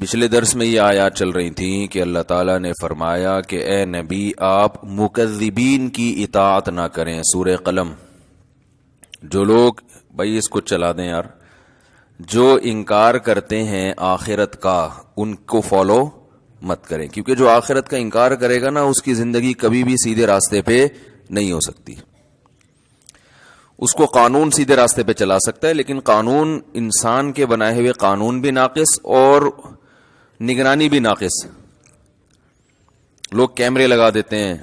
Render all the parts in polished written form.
پچھلے درس میں یہ آیات چل رہی تھیں کہ اللہ تعالیٰ نے فرمایا کہ اے نبی آپ مکذبین کی اطاعت نہ کریں. سورہ قلم. جو لوگ بھائی اس کو چلا دیں یار، جو انکار کرتے ہیں آخرت کا ان کو فالو مت کریں، کیونکہ جو آخرت کا انکار کرے گا نا اس کی زندگی کبھی بھی سیدھے راستے پہ نہیں ہو سکتی. اس کو قانون سیدھے راستے پہ چلا سکتا ہے، لیکن قانون انسان کے بنائے ہوئے قانون بھی ناقص اور نگرانی بھی ناقص. لوگ کیمرے لگا دیتے ہیں،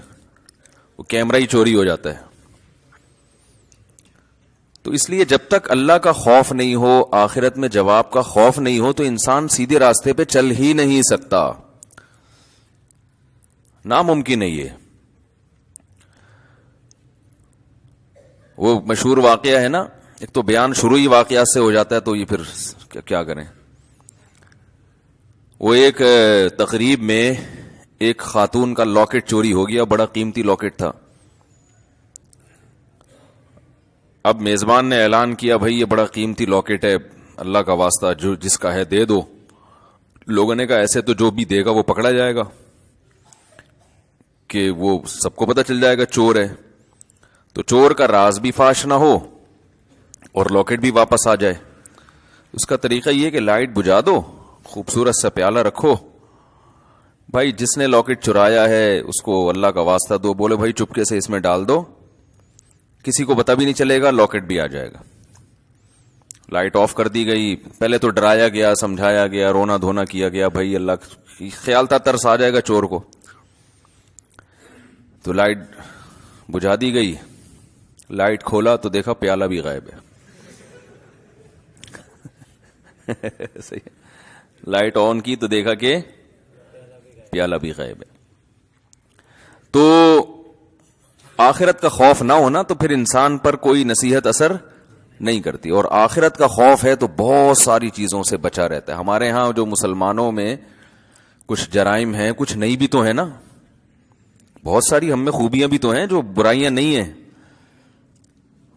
وہ کیمرہ ہی چوری ہو جاتا ہے. تو اس لیے جب تک اللہ کا خوف نہیں ہو، آخرت میں جواب کا خوف نہیں ہو، تو انسان سیدھے راستے پہ چل ہی نہیں سکتا. ناممکن ہے یہ. وہ مشہور واقعہ ہے نا، ایک تو بیان شروع ہی واقعات سے ہو جاتا ہے، تو یہ پھر کیا کریں. وہ ایک تقریب میں ایک خاتون کا لاکٹ چوری ہو گیا، بڑا قیمتی لاکٹ تھا. اب میزبان نے اعلان کیا بھائی یہ بڑا قیمتی لاکٹ ہے، اللہ کا واسطہ جو جس کا ہے دے دو. لوگوں نے کہا ایسے تو جو بھی دے گا وہ پکڑا جائے گا، کہ وہ سب کو پتہ چل جائے گا چور ہے، تو چور کا راز بھی فاش نہ ہو اور لاکٹ بھی واپس آ جائے. اس کا طریقہ یہ کہ لائٹ بجھا دو، خوبصورت سا پیالہ رکھو، بھائی جس نے لاکٹ چرایا ہے اس کو اللہ کا واسطہ دو، بولے بھائی چپکے سے اس میں ڈال دو، کسی کو پتہ بھی نہیں چلے گا، لاکٹ بھی آ جائے گا. لائٹ آف کر دی گئی. پہلے تو ڈرایا گیا، سمجھایا گیا، رونا دھونا کیا گیا، بھائی اللہ خیال تھا ترس آ جائے گا چور کو. تو لائٹ بجھا دی گئی. لائٹ کھولا تو دیکھا پیالہ بھی غائب ہے. صحیح. لائٹ آن کی تو دیکھا کہ پیالہ بھی غائب ہے. تو آخرت کا خوف نہ ہونا تو پھر انسان پر کوئی نصیحت اثر نہیں کرتی، اور آخرت کا خوف ہے تو بہت ساری چیزوں سے بچا رہتا ہے. ہمارے ہاں جو مسلمانوں میں کچھ جرائم ہیں، کچھ نہیں بھی تو ہیں نا، بہت ساری ہم میں خوبیاں بھی تو ہیں، جو برائیاں نہیں ہیں.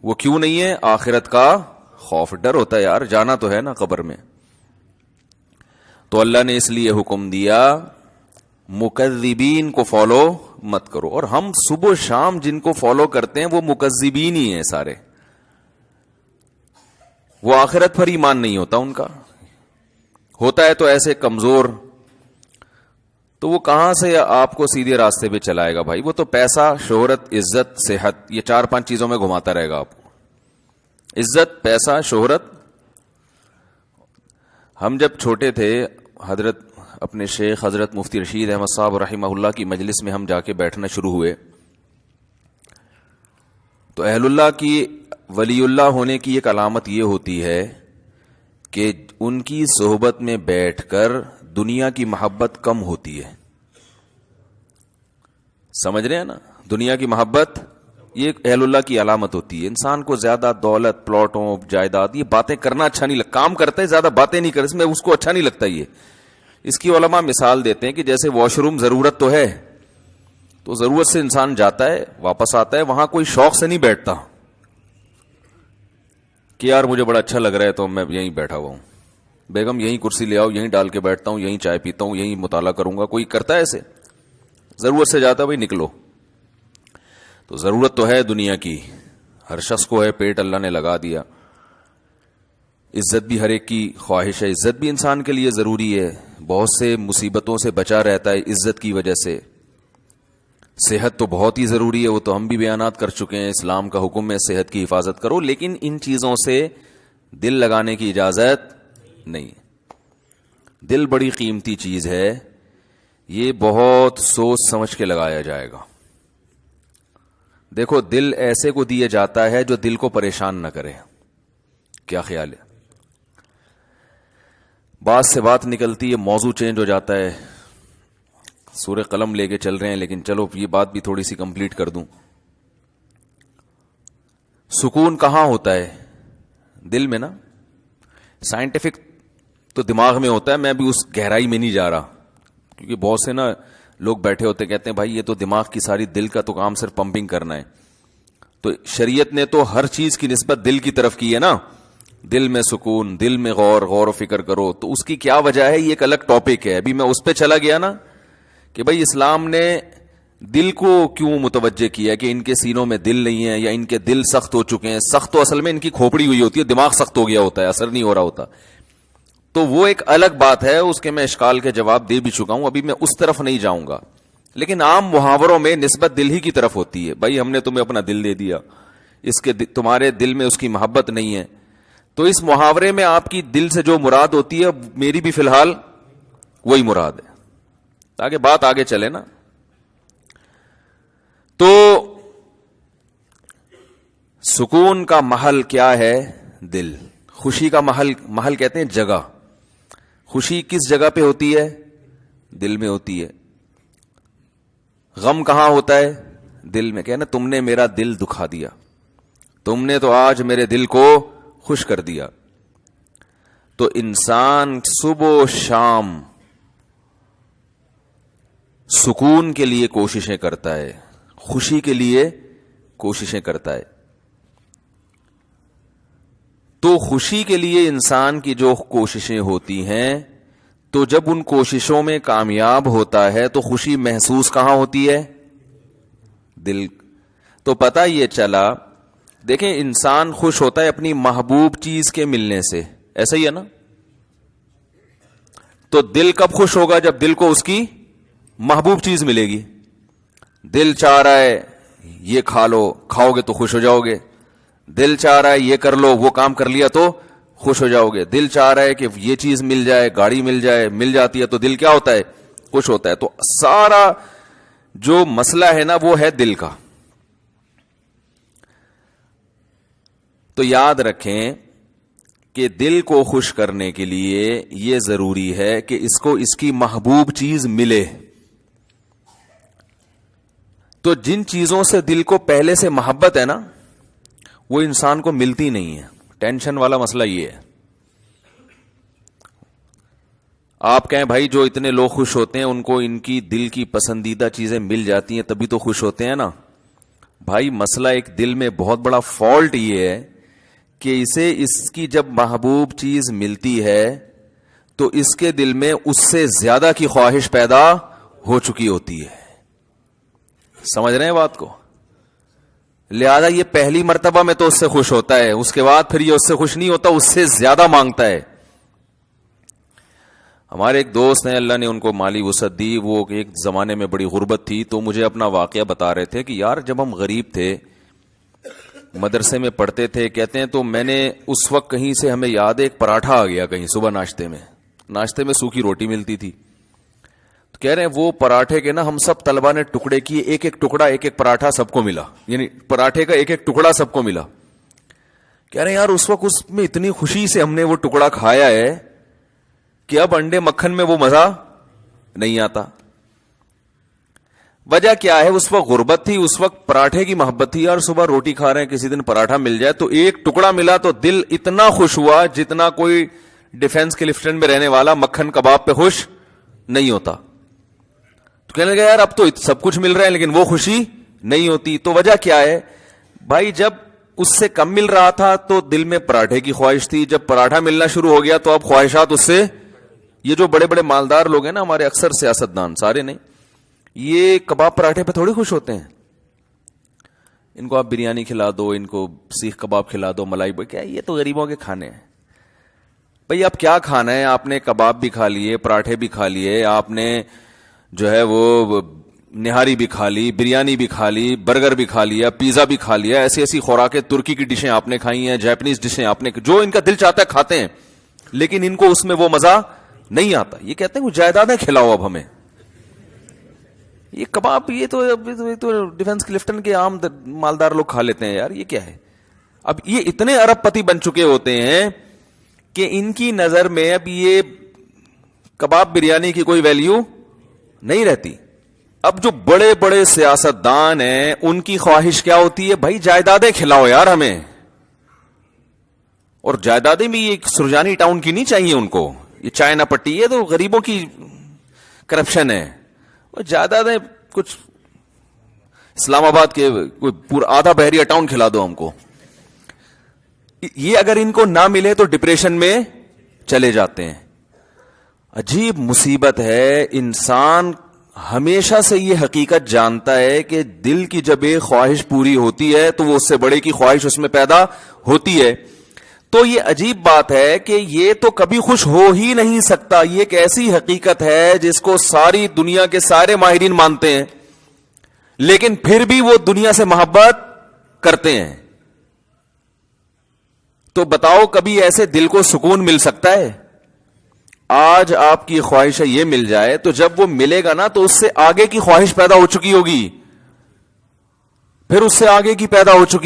وہ کیوں نہیں ہے؟ آخرت کا خوف. ڈر ہوتا ہے یار، جانا تو ہے نا قبر میں. تو اللہ نے اس لیے حکم دیا مکذبین کو فالو مت کرو. اور ہم صبح و شام جن کو فالو کرتے ہیں وہ مکذبین ہی ہیں سارے. وہ آخرت پر ایمان نہیں ہوتا ان کا، ہوتا ہے تو ایسے کمزور. تو وہ کہاں سے آپ کو سیدھے راستے پہ چلائے گا بھائی؟ وہ تو پیسہ، شہرت، عزت، صحت، یہ 4-5 چیزوں میں گھماتا رہے گا آپ کو. عزت، پیسہ، شہرت. ہم جب چھوٹے تھے، حضرت اپنے شیخ حضرت مفتی رشید احمد صاحب رحمہ اللہ کی مجلس میں ہم جا کے بیٹھنا شروع ہوئے، تو اہل اللہ کی، ولی اللہ ہونے کی ایک علامت یہ ہوتی ہے کہ ان کی صحبت میں بیٹھ کر دنیا کی محبت کم ہوتی ہے. سمجھ رہے ہیں نا؟ دنیا کی محبت یہ اہل اللہ کی علامت ہوتی ہے. انسان کو زیادہ دولت، پلاٹوں، جائیداد، یہ باتیں کرنا اچھا نہیں لگتا. کام کرتے ہیں، زیادہ باتیں نہیں کرتے، اس میں اس کو اچھا نہیں لگتا. یہ اس کی علماء مثال دیتے ہیں کہ جیسے واش روم ضرورت تو ہے، تو ضرورت سے انسان جاتا ہے واپس آتا ہے، وہاں کوئی شوق سے نہیں بیٹھتا کہ یار مجھے بڑا اچھا لگ رہا ہے تو میں یہیں بیٹھا ہوا ہوں، بیگم یہیں کرسی لے آؤ، یہیں ڈال کے بیٹھتا ہوں، یہیں چائے پیتا ہوں، یہیں مطالعہ کروں گا. کوئی کرتا ہے ایسے؟ ضرورت سے جاتا ہے بھائی نکلو. تو ضرورت تو ہے دنیا کی، ہر شخص کو ہے، پیٹ اللہ نے لگا دیا. عزت بھی ہر ایک کی خواہش ہے، عزت بھی انسان کے لیے ضروری ہے. بہت سے مصیبتوں سے بچا رہتا ہے عزت کی وجہ سے. صحت تو بہت ہی ضروری ہے، وہ تو ہم بھی بیانات کر چکے ہیں. اسلام کا حکم ہے صحت کی حفاظت کرو، لیکن ان چیزوں سے دل لگانے کی اجازت نہیں. دل بڑی قیمتی چیز ہے، یہ بہت سوچ سمجھ کے لگایا جائے گا. دیکھو دل ایسے کو دیا جاتا ہے جو دل کو پریشان نہ کرے. کیا خیال ہے؟ بات سے بات نکلتی ہے، موضوع چینج ہو جاتا ہے. سورہ قلم لے کے چل رہے ہیں، لیکن چلو یہ بات بھی تھوڑی سی کمپلیٹ کر دوں. سکون کہاں ہوتا ہے؟ دل میں نا. سائنٹیفک تو دماغ میں ہوتا ہے، میں بھی اس گہرائی میں نہیں جا رہا، کیونکہ بہت سے نا لوگ بیٹھے ہوتے کہتے ہیں بھائی یہ تو دماغ کی ساری، دل کا تو کام صرف پمپنگ کرنا ہے. تو شریعت نے تو ہر چیز کی نسبت دل کی طرف کی ہے نا. دل میں سکون، دل میں غور و فکر کرو. تو اس کی کیا وجہ ہے یہ ایک الگ ٹاپک ہے. ابھی میں اس پہ چلا گیا نا کہ بھائی اسلام نے دل کو کیوں متوجہ کیا کہ ان کے سینوں میں دل نہیں ہے یا ان کے دل سخت ہو چکے ہیں. سخت تو اصل میں ان کی کھوپڑی ہوئی ہوتی ہے، دماغ سخت ہو گیا ہوتا ہے، اثر نہیں ہو رہا ہوتا. تو وہ ایک الگ بات ہے، اس کے میں اشکال کے جواب دے بھی چکا ہوں، ابھی میں اس طرف نہیں جاؤں گا. لیکن عام محاوروں میں نسبت دل ہی کی طرف ہوتی ہے. بھائی ہم نے تمہیں اپنا دل دے دیا، اس کے تمہارے دل میں اس کی محبت نہیں ہے. تو اس محاورے میں آپ کی دل سے جو مراد ہوتی ہے میری بھی فی الحال وہی مراد ہے، تاکہ بات آگے چلے نا. تو سکون کا محل کیا ہے؟ دل. خوشی کا محل کہتے ہیں جگہ. خوشی کس جگہ پہ ہوتی ہے؟ دل میں ہوتی ہے. غم کہاں ہوتا ہے؟ دل میں. کہنا تم نے میرا دل دکھا دیا، تم نے تو آج میرے دل کو خوش کر دیا. تو انسان صبح و شام سکون کے لیے کوششیں کرتا ہے، خوشی کے لیے کوششیں کرتا ہے. تو خوشی کے لیے انسان کی جو کوششیں ہوتی ہیں، تو جب ان کوششوں میں کامیاب ہوتا ہے تو خوشی محسوس کہاں ہوتی ہے؟ دل. تو پتہ یہ چلا، دیکھیں انسان خوش ہوتا ہے اپنی محبوب چیز کے ملنے سے، ایسا ہی ہے نا. تو دل کب خوش ہوگا؟ جب دل کو اس کی محبوب چیز ملے گی. دل چاہ رہا ہے یہ کھا لو، کھاؤ گے تو خوش ہو جاؤ گے. دل چاہ رہا ہے یہ کر لو، وہ کام کر لیا تو خوش ہو جاؤ گے. دل چاہ رہا ہے کہ یہ چیز مل جائے، گاڑی مل جائے، مل جاتی ہے تو دل کیا ہوتا ہے؟ خوش ہوتا ہے. تو سارا جو مسئلہ ہے نا وہ ہے دل کا. تو یاد رکھیں کہ دل کو خوش کرنے کے لیے یہ ضروری ہے کہ اس کو اس کی محبوب چیز ملے. تو جن چیزوں سے دل کو پہلے سے محبت ہے نا وہ انسان کو ملتی نہیں ہے. ٹینشن والا مسئلہ یہ ہے. آپ کہیں بھائی جو اتنے لوگ خوش ہوتے ہیں ان کو ان کی دل کی پسندیدہ چیزیں مل جاتی ہیں تبھی تو خوش ہوتے ہیں نا. بھائی مسئلہ ایک دل میں بہت بڑا فالٹ یہ ہے کہ اسے اس کی جب محبوب چیز ملتی ہے تو اس کے دل میں اس سے زیادہ کی خواہش پیدا ہو چکی ہوتی ہے. سمجھ رہے ہیں بات کو؟ لہذا یہ پہلی مرتبہ میں تو اس سے خوش ہوتا ہے، اس کے بعد پھر یہ اس سے خوش نہیں ہوتا، اس سے زیادہ مانگتا ہے. ہمارے ایک دوست ہیں، اللہ نے ان کو مالی وسعت دی، وہ ایک زمانے میں بڑی غربت تھی، تو مجھے اپنا واقعہ بتا رہے تھے کہ یار جب ہم غریب تھے، مدرسے میں پڑھتے تھے، کہتے ہیں تو میں نے اس وقت کہیں سے ہمیں یاد ہے ایک پراٹھا آ گیا کہیں صبح ناشتے میں سوکھی روٹی ملتی تھی. تو کہہ رہے ہیں وہ پراٹھے کے نا ہم سب طلبہ نے ٹکڑے کیے، ایک ایک ٹکڑا، ایک ایک پراٹھا سب کو ملا، یعنی پراٹھے کا ایک ایک ٹکڑا سب کو ملا. کہہ رہے ہیں یار اس وقت اس میں اتنی خوشی سے ہم نے وہ ٹکڑا کھایا ہے کہ اب انڈے مکھن میں وہ مزہ نہیں آتا. وجہ کیا ہے؟ اس وقت غربت تھی، اس وقت پراٹھے کی محبت تھی. یار صبح روٹی کھا رہے ہیں، کسی دن پراٹھا مل جائے تو ایک ٹکڑا ملا تو دل اتنا خوش ہوا جتنا کوئی ڈیفنس کے لیفٹیننٹ میں رہنے والا مکھن کباب پہ خوش نہیں ہوتا. تو کہنے لگا یار اب تو سب کچھ مل رہا ہے لیکن وہ خوشی نہیں ہوتی. تو وجہ کیا ہے بھائی؟ جب اس سے کم مل رہا تھا تو دل میں پراٹھے کی خواہش تھی، جب پراٹھا ملنا شروع ہو گیا تو اب خواہشات اس سے. یہ جو بڑے بڑے مالدار لوگ ہیں نا ہمارے، اکثر سیاستدان، سارے نہیں، یہ کباب پراٹھے پہ تھوڑی خوش ہوتے ہیں. ان کو آپ بریانی کھلا دو، ان کو سیخ کباب کھلا دو، ملائی کیا، یہ تو غریبوں کے کھانے ہیں. بھئی اب کیا کھانا ہے؟ آپ نے کباب بھی کھا لیے، پراٹھے بھی کھا لیے، آپ نے جو ہے وہ نہاری بھی کھا لی، بریانی بھی کھا لی، برگر بھی کھا لیا، پیزا بھی کھا لیا، ایسی ایسی خوراکیں، ترکی کی ڈشیں آپ نے کھائی ہیں، جاپنیز ڈشیں آپ نے، جو ان کا دل چاہتا ہے کھاتے ہیں، لیکن ان کو اس میں وہ مزہ نہیں آتا. یہ کہتے ہیں وہ جائیدادیں کھلاؤ اب ہمیں. یہ کباب یہ تو ڈیفنس کے لیفٹن کے عام مالدار لوگ کھا لیتے ہیں یار، یہ کیا ہے؟ اب یہ اتنے ارب پتی بن چکے ہوتے ہیں کہ ان کی نظر میں اب یہ کباب بریانی کی کوئی ویلیو نہیں رہتی. اب جو بڑے بڑے سیاستدان ہیں ان کی خواہش کیا ہوتی ہے؟ بھائی جائیدادیں کھلاؤ یار ہمیں. اور جائیدادیں بھی یہ سرجانی ٹاؤن کی نہیں چاہیے ان کو، یہ چائنا پٹی ہے تو غریبوں کی کرپشن ہے. اور جائیدادیں کچھ اسلام آباد کے کوئی پورا آدھا بحریہ ٹاؤن کھلا دو ہم کو. یہ اگر ان کو نہ ملے تو ڈپریشن میں چلے جاتے ہیں. عجیب مصیبت ہے. انسان ہمیشہ سے یہ حقیقت جانتا ہے کہ دل کی جب ایک خواہش پوری ہوتی ہے تو وہ اس سے بڑے کی خواہش اس میں پیدا ہوتی ہے. تو یہ عجیب بات ہے کہ یہ تو کبھی خوش ہو ہی نہیں سکتا. یہ ایک ایسی حقیقت ہے جس کو ساری دنیا کے سارے ماہرین مانتے ہیں, لیکن پھر بھی وہ دنیا سے محبت کرتے ہیں. تو بتاؤ کبھی ایسے دل کو سکون مل سکتا ہے؟ آج آپ کی خواہش یہ مل جائے تو جب وہ ملے گا نا تو اس سے آگے کی خواہش پیدا ہو چکی ہوگی, پھر اس سے آگے کی پیدا ہو چکی